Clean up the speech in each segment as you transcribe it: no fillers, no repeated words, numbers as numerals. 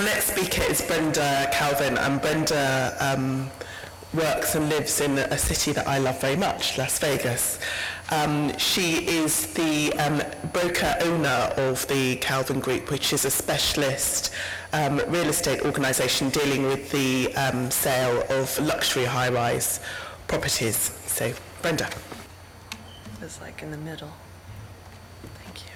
Our next speaker is Brenda Calvin, and Brenda works and lives in a city that I love very much, Las Vegas. She is the broker owner of the Calvin Group, which is a specialist real estate organisation dealing with the sale of luxury high-rise properties. So, Brenda. It's like in the middle. Thank you.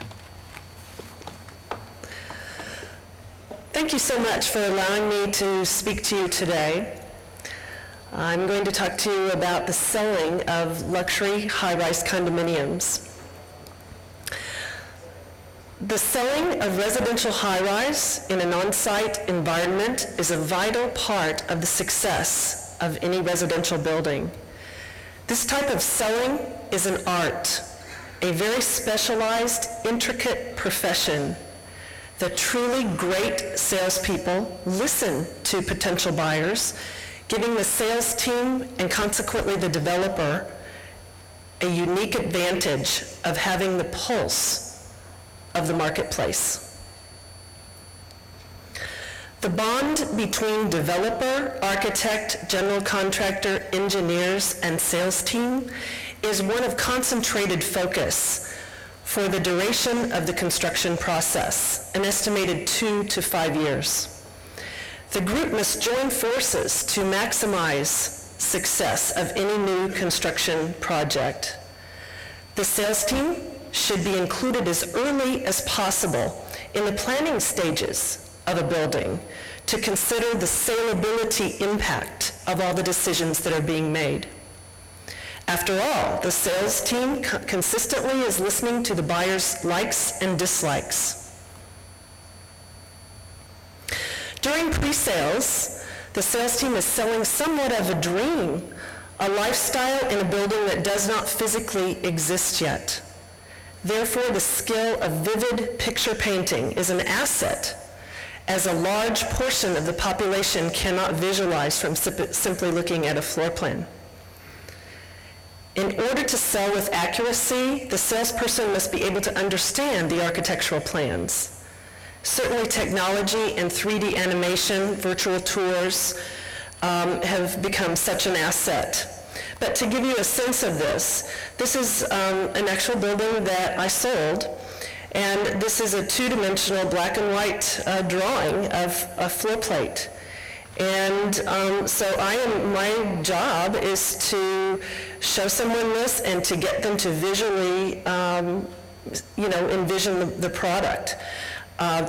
Thank you so much for allowing me to speak to you today. I'm going to talk to you about the selling of luxury high-rise condominiums. The selling of residential high-rise in an on-site environment is a vital part of the success of any residential building. This type of selling is an art, a very specialized, intricate profession. The truly great salespeople listen to potential buyers, giving the sales team and consequently the developer a unique advantage of having the pulse of the marketplace. The bond between developer, architect, general contractor, engineers, and sales team is one of concentrated focus for the duration of the construction process, an estimated 2 to 5 years. The group must join forces to maximize success of any new construction project. The sales team should be included as early as possible in the planning stages of a building to consider the salability impact of all the decisions that are being made. After all, the sales team consistently is listening to the buyer's likes and dislikes. During pre-sales, the sales team is selling somewhat of a dream, a lifestyle in a building that does not physically exist yet. Therefore, the skill of vivid picture painting is an asset, as a large portion of the population cannot visualize from simply looking at a floor plan. In order to sell with accuracy, the salesperson must be able to understand the architectural plans. Certainly technology and 3D animation, virtual tours, have become such an asset. But to give you a sense of this is an actual building that I sold, and this is a two-dimensional black and white drawing of a floor plate. And so my job is to show someone this and to get them to visually, envision the product.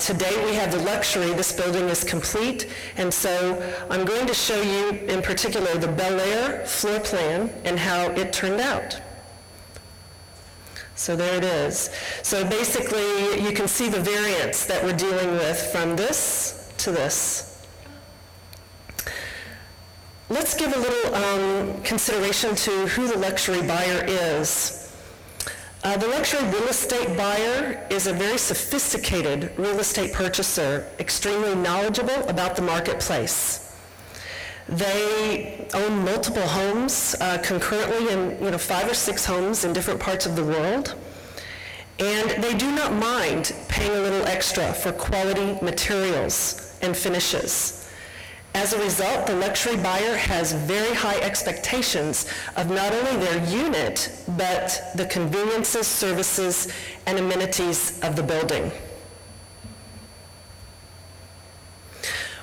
Today we have the luxury, this building is complete, and so I'm going to show you in particular the Bel Air floor plan and how it turned out. So there it is. So basically you can see the variance that we're dealing with from this to this. Let's give a little consideration to who the luxury buyer is. The luxury real estate buyer is a very sophisticated real estate purchaser, extremely knowledgeable about the marketplace. They own multiple homes concurrently in 5 or 6 homes in different parts of the world. And they do not mind paying a little extra for quality materials and finishes. As a result, the luxury buyer has very high expectations of not only their unit, but the conveniences, services, and amenities of the building.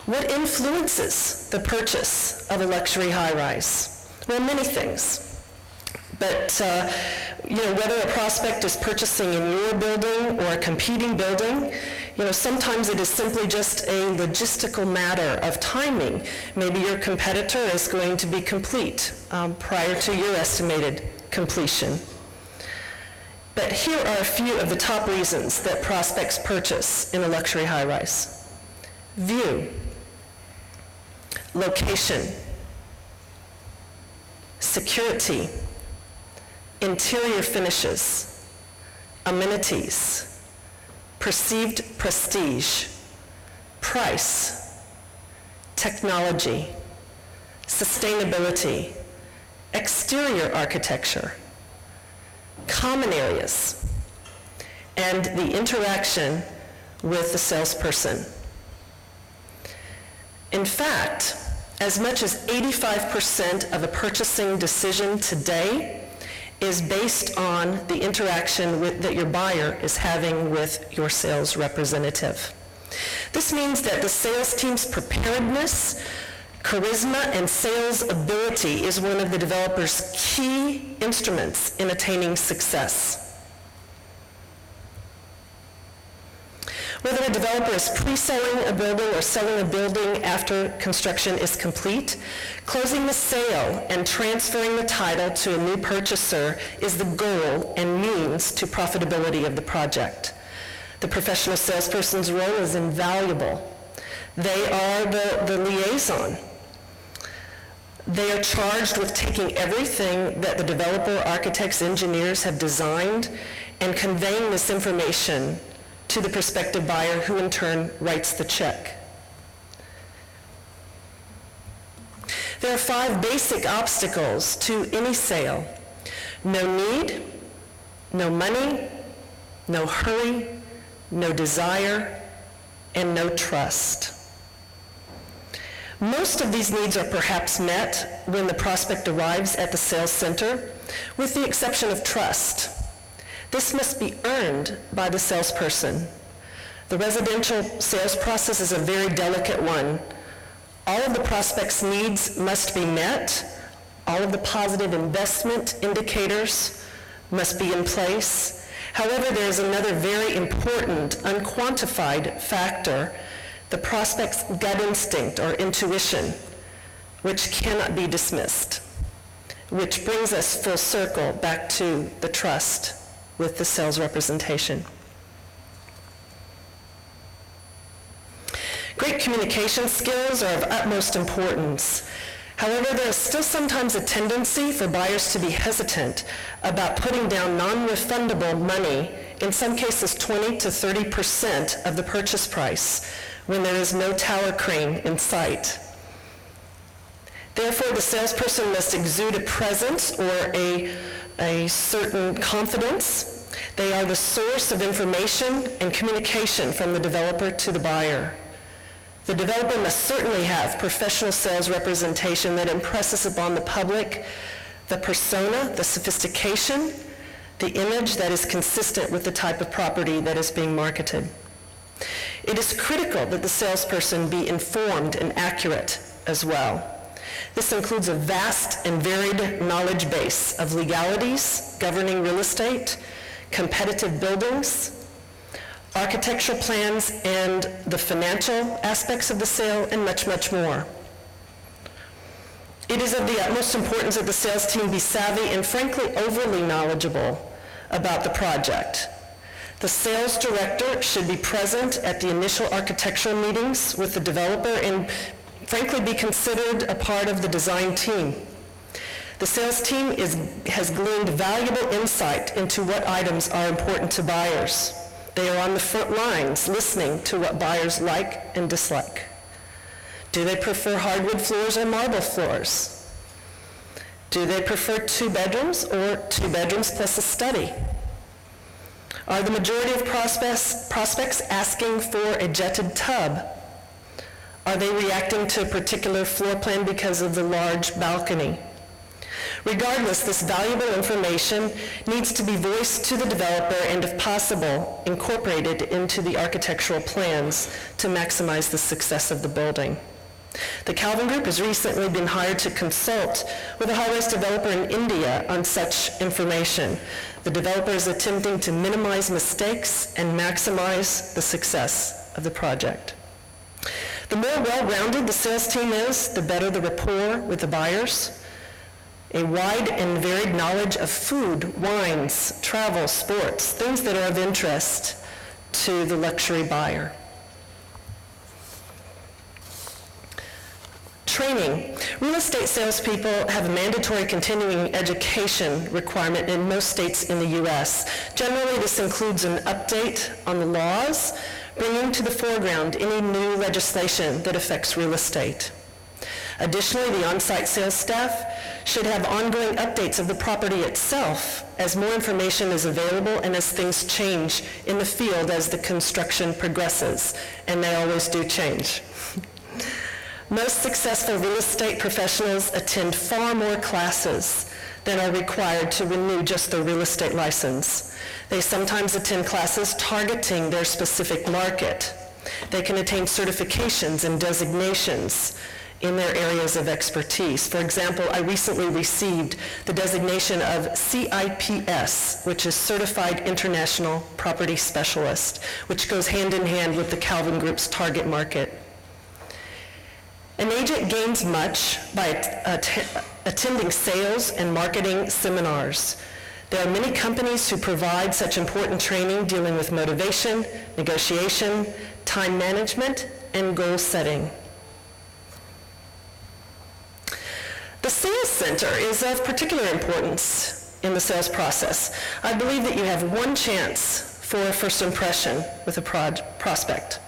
What influences the purchase of a luxury high-rise? Well, many things. But whether a prospect is purchasing in your building or a competing building, sometimes it is simply just a logistical matter of timing. Maybe your competitor is going to be complete prior to your estimated completion. But here are a few of the top reasons that prospects purchase in a luxury high-rise. View, location, security, interior finishes, amenities, perceived prestige, price, technology, sustainability, exterior architecture, common areas, and the interaction with the salesperson. In fact, as much as 85% of a purchasing decision today is based on the interaction that your buyer is having with your sales representative. This means that the sales team's preparedness, charisma, and sales ability is one of the developer's key instruments in attaining success. Whether a developer is pre-selling a building or selling a building after construction is complete, closing the sale and transferring the title to a new purchaser is the goal and means to profitability of the project. The professional salesperson's role is invaluable. They are the liaison. They are charged with taking everything that the developer, architects, engineers have designed and conveying this information to the prospective buyer, who in turn writes the check. There are 5 basic obstacles to any sale: no need, no money, no hurry, no desire, and no trust. Most of these needs are perhaps met when the prospect arrives at the sales center, with the exception of trust. This must be earned by the salesperson. The residential sales process is a very delicate one. All of the prospect's needs must be met. All of the positive investment indicators must be in place. However, there is another very important, unquantified factor, the prospect's gut instinct or intuition, which cannot be dismissed, which brings us full circle back to the trust with the sales representation. Great communication skills are of utmost importance. However, there is still sometimes a tendency for buyers to be hesitant about putting down non-refundable money, in some cases 20 to 30% of the purchase price, when there is no tower crane in sight. Therefore, the salesperson must exude a presence or a certain confidence. They are the source of information and communication from the developer to the buyer. The developer must certainly have professional sales representation that impresses upon the public the persona, the sophistication, the image that is consistent with the type of property that is being marketed. It is critical that the salesperson be informed and accurate as well. This includes a vast and varied knowledge base of legalities governing real estate, competitive buildings, architectural plans, and the financial aspects of the sale, and much, much more. It is of the utmost importance that the sales team be savvy and frankly overly knowledgeable about the project. The sales director should be present at the initial architectural meetings with the developer and frankly be considered a part of the design team. The sales team has gleaned valuable insight into what items are important to buyers. They are on the front lines listening to what buyers like and dislike. Do they prefer hardwood floors or marble floors? Do they prefer 2 bedrooms or 2 bedrooms plus a study? Are the majority of prospects asking for a jetted tub? Are they reacting to a particular floor plan because of the large balcony? Regardless, this valuable information needs to be voiced to the developer and, if possible, incorporated into the architectural plans to maximize the success of the building. The Calvin Group has recently been hired to consult with a high-rise developer in India on such information. The developer is attempting to minimize mistakes and maximize the success of the project. The more well-rounded the sales team is, the better the rapport with the buyers. A wide and varied knowledge of food, wines, travel, sports, things that are of interest to the luxury buyer. Training. Real estate salespeople have a mandatory continuing education requirement in most states in the U.S. Generally, this includes an update on the laws, bringing to the foreground any new legislation that affects real estate. Additionally, the on-site sales staff should have ongoing updates of the property itself as more information is available and as things change in the field as the construction progresses, and they always do change. Most successful real estate professionals attend far more classes than are required to renew just their real estate license. They sometimes attend classes targeting their specific market. They can attain certifications and designations in their areas of expertise. For example, I recently received the designation of CIPS, which is Certified International Property Specialist, which goes hand in hand with the Calvin Group's target market. An agent gains much by attending sales and marketing seminars. There are many companies who provide such important training dealing with motivation, negotiation, time management, and goal setting. The sales center is of particular importance in the sales process. I believe that you have one chance for a first impression with a prospect.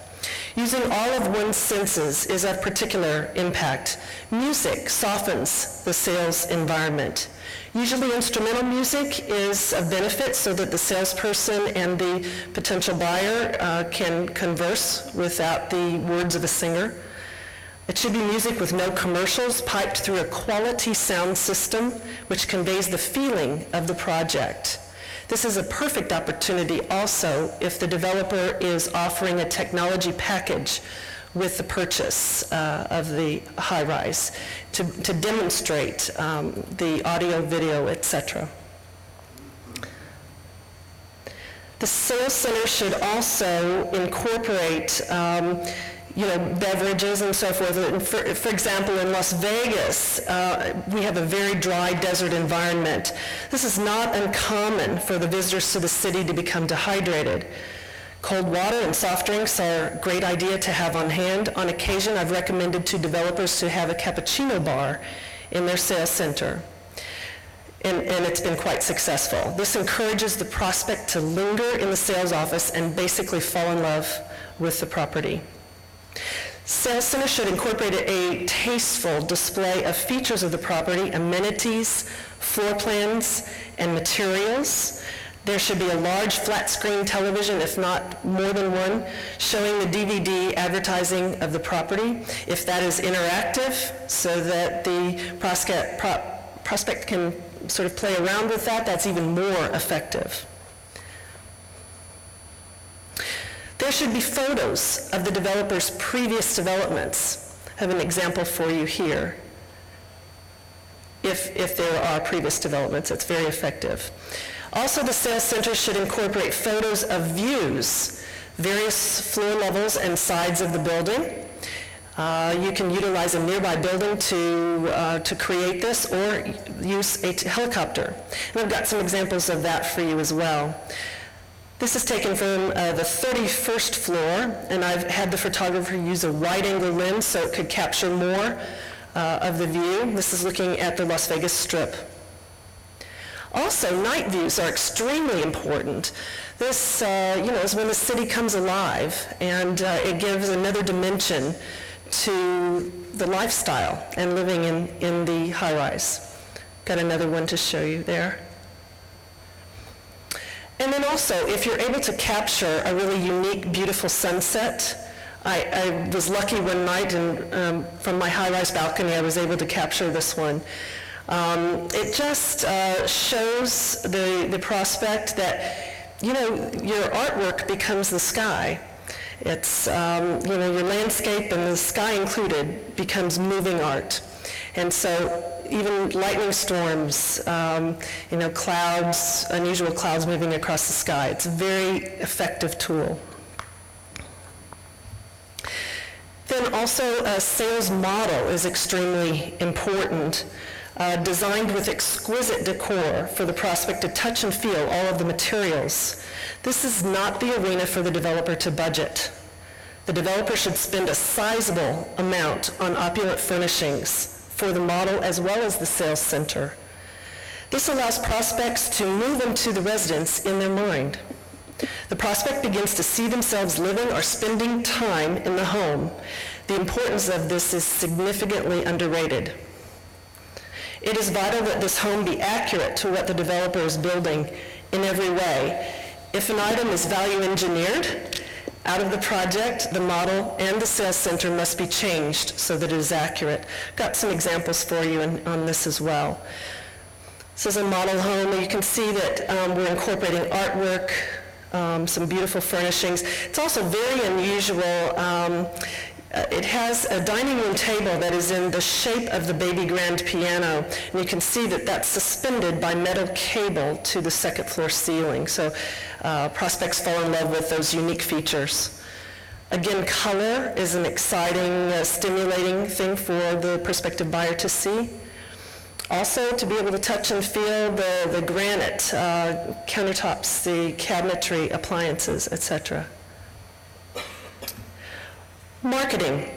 Using all of one's senses is of particular impact. Music softens the sales environment. Usually instrumental music is of benefit so that the salesperson and the potential buyer can converse without the words of a singer. It should be music with no commercials, piped through a quality sound system which conveys the feeling of the project. This is a perfect opportunity also if the developer is offering a technology package with the purchase of the high-rise to demonstrate the audio, video, etc. The sales center should also incorporate beverages and so forth. For example, in Las Vegas, we have a very dry desert environment. This is not uncommon for the visitors to the city to become dehydrated. Cold water and soft drinks are a great idea to have on hand. On occasion, I've recommended to developers to have a cappuccino bar in their sales center. And it's been quite successful. This encourages the prospect to linger in the sales office and basically fall in love with the property. Sales center should incorporate a tasteful display of features of the property, amenities, floor plans, and materials. There should be a large flat screen television, if not more than one, showing the DVD advertising of the property. If that is interactive, so that the prospect can sort of play around with that, that's even more effective. There should be photos of the developer's previous developments. I have an example for you here. If there are previous developments, it's very effective. Also, the sales center should incorporate photos of views, various floor levels and sides of the building. You can utilize a nearby building to create this, or use a helicopter. And I've got some examples of that for you as well. This is taken from the 31st floor, and I've had the photographer use a wide-angle lens so it could capture more of the view. This is looking at the Las Vegas Strip. Also, night views are extremely important. This, is when the city comes alive, and it gives another dimension to the lifestyle and living in the high-rise. Got another one to show you there. And then also, if you're able to capture a really unique, beautiful sunset, I was lucky one night, and from my high-rise balcony, I was able to capture this one. It just shows the prospect that, your artwork becomes the sky. It's, your landscape and the sky included becomes moving art. And so even lightning storms, clouds, unusual clouds moving across the sky. It's a very effective tool. Then also a sales model is extremely important, designed with exquisite decor for the prospect to touch and feel all of the materials. This is not the arena for the developer to budget. The developer should spend a sizable amount on opulent furnishings for the model as well as the sales center. This allows prospects to move into the residence in their mind. The prospect begins to see themselves living or spending time in the home. The importance of this is significantly underrated. It is vital that this home be accurate to what the developer is building in every way. If an item is value engineered, out of the project, the model and the sales center must be changed so that it is accurate. Got some examples for you on this as well. This is a model home, and you can see that we're incorporating artwork, some beautiful furnishings. It's also very unusual. It has a dining room table that is in the shape of the baby grand piano, and you can see that that's suspended by metal cable to the second floor ceiling. So prospects fall in love with those unique features. Again, color is an exciting, stimulating thing for the prospective buyer to see. Also, to be able to touch and feel the granite countertops, the cabinetry, appliances, etc. Marketing.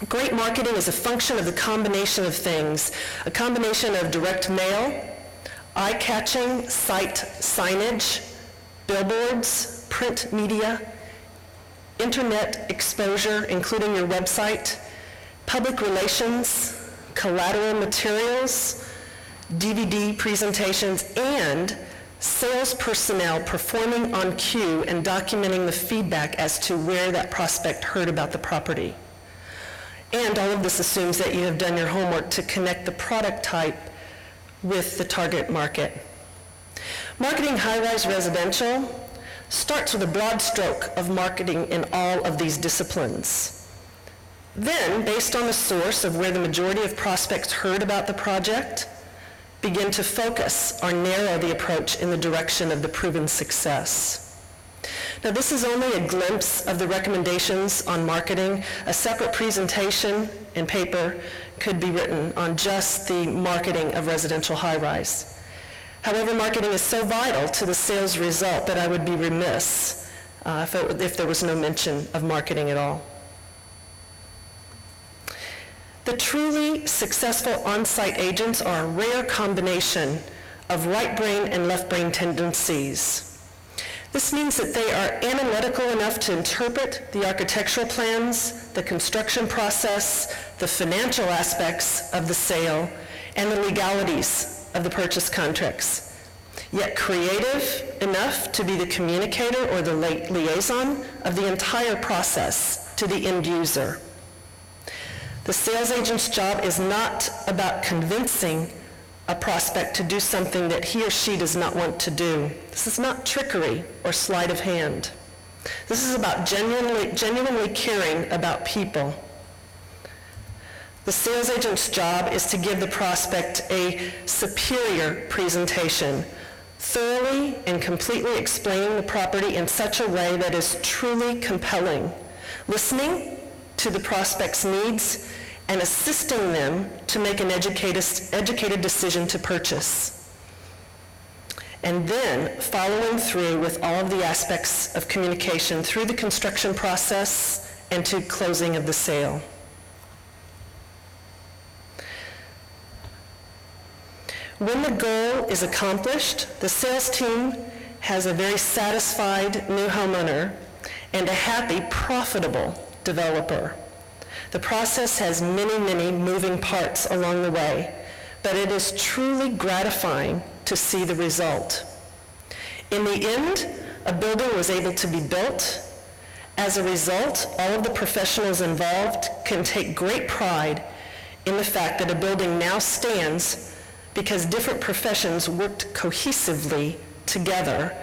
Great marketing is a function of the combination of things, a combination of direct mail, eye-catching site signage, billboards, print media, internet exposure, including your website, public relations, collateral materials, DVD presentations, and sales personnel performing on cue and documenting the feedback as to where that prospect heard about the property. And all of this assumes that you have done your homework to connect the product type with the target market. Marketing high-rise residential starts with a broad stroke of marketing in all of these disciplines. Then, based on the source of where the majority of prospects heard about the project, begin to focus or narrow the approach in the direction of the proven success. Now, this is only a glimpse of the recommendations on marketing. A separate presentation and paper could be written on just the marketing of residential high-rise. However, marketing is so vital to the sales result that I would be remiss if there was no mention of marketing at all. The truly successful on-site agents are a rare combination of right brain and left brain tendencies. This means that they are analytical enough to interpret the architectural plans, the construction process, the financial aspects of the sale, and the legalities of the purchase contracts, yet creative enough to be the communicator or the liaison of the entire process to the end user. The sales agent's job is not about convincing a prospect to do something that he or she does not want to do. This is not trickery or sleight of hand. This is about genuinely caring about people. The sales agent's job is to give the prospect a superior presentation, thoroughly and completely explaining the property in such a way that is truly compelling, listening to the prospect's needs and assisting them to make an educated decision to purchase. And then following through with all of the aspects of communication through the construction process and to closing of the sale. When the goal is accomplished, the sales team has a very satisfied new homeowner and a happy, profitable developer. The process has many, many moving parts along the way, but it is truly gratifying to see the result. In the end, a building was able to be built. As a result, all of the professionals involved can take great pride in the fact that a building now stands because different professions worked cohesively together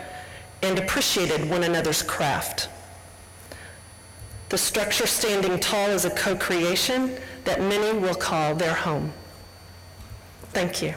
and appreciated one another's craft. The structure standing tall is a co-creation that many will call their home. Thank you.